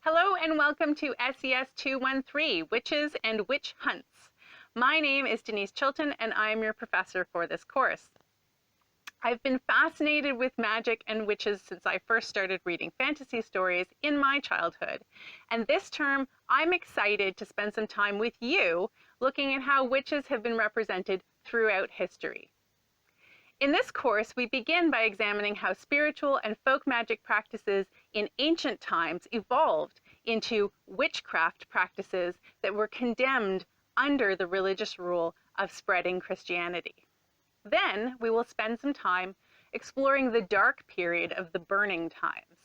Hello and welcome to SES213, Witches and Witch Hunts. My name is Denise Chilton and I'm your professor for this course. I've been fascinated with magic and witches since I first started reading fantasy stories in my childhood. And this term, I'm excited to spend some time with you looking at how witches have been represented throughout history. In this course, we begin by examining how spiritual and folk magic practices in ancient times evolved into witchcraft practices that were condemned under the religious rule of spreading Christianity. Then we will spend some time exploring the dark period of the Burning Times,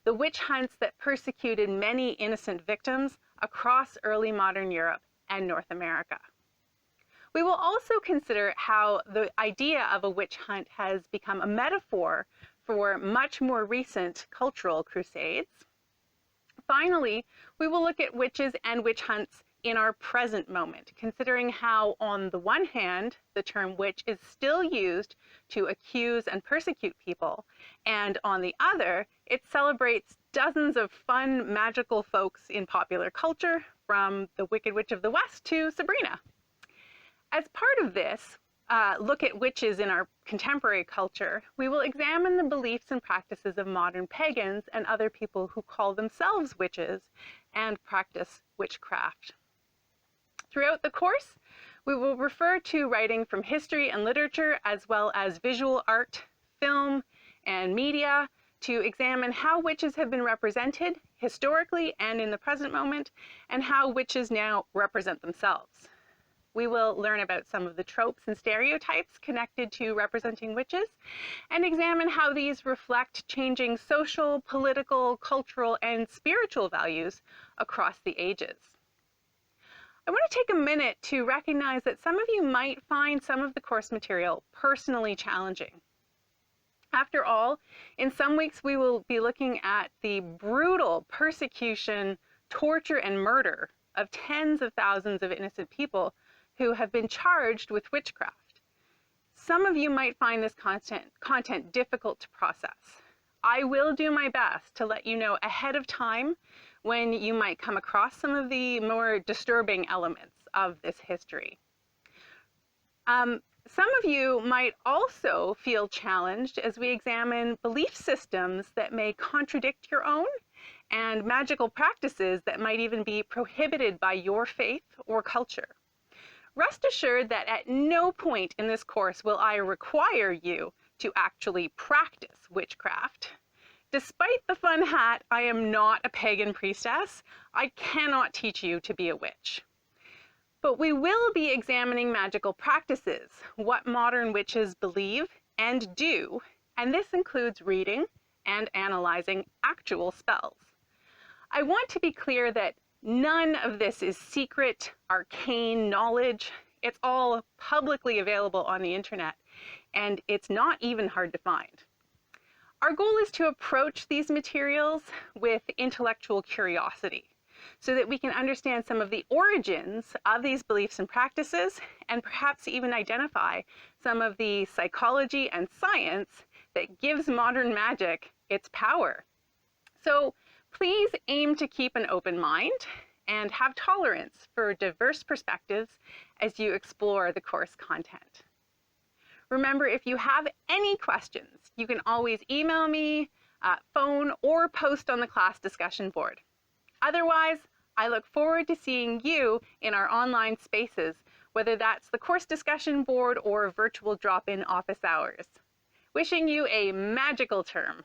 the witch hunts that persecuted many innocent victims across early modern Europe and North America. We will also consider how the idea of a witch hunt has become a metaphor for much more recent cultural crusades. Finally, we will look at witches and witch hunts in our present moment, considering how, on the one hand, the term witch is still used to accuse and persecute people, and on the other, it celebrates dozens of fun, magical folks in popular culture, from the Wicked Witch of the West to Sabrina. As part of this look at witches in our contemporary culture, we will examine the beliefs and practices of modern pagans and other people who call themselves witches and practice witchcraft. Throughout the course, we will refer to writing from history and literature, as well as visual art, film, and media, to examine how witches have been represented historically and in the present moment, and how witches now represent themselves. We will learn about some of the tropes and stereotypes connected to representing witches, and examine how these reflect changing social, political, cultural, and spiritual values across the ages. I want to take a minute to recognize that some of you might find some of the course material personally challenging. After all, in some weeks we will be looking at the brutal persecution, torture, and murder of tens of thousands of innocent people who have been charged with witchcraft. Some of you might find this content difficult to process. I will do my best to let you know ahead of time when you might come across some of the more disturbing elements of this history. Some of you might also feel challenged as we examine belief systems that may contradict your own, and magical practices that might even be prohibited by your faith or culture. Rest assured that at no point in this course will I require you to actually practice witchcraft. Despite the fun hat, I am not a pagan priestess. I cannot teach you to be a witch. But we will be examining magical practices, what modern witches believe and do, and this includes reading and analyzing actual spells. I want to be clear that none of this is secret, arcane knowledge. It's all publicly available on the internet, and it's not even hard to find. Our goal is to approach these materials with intellectual curiosity so that we can understand some of the origins of these beliefs and practices, and perhaps even identify some of the psychology and science that gives modern magic its power. So please aim to keep an open mind and have tolerance for diverse perspectives as you explore the course content. Remember, if you have any questions, you can always email me, phone, or post on the class discussion board. Otherwise, I look forward to seeing you in our online spaces, whether that's the course discussion board or virtual drop-in office hours. Wishing you a magical term.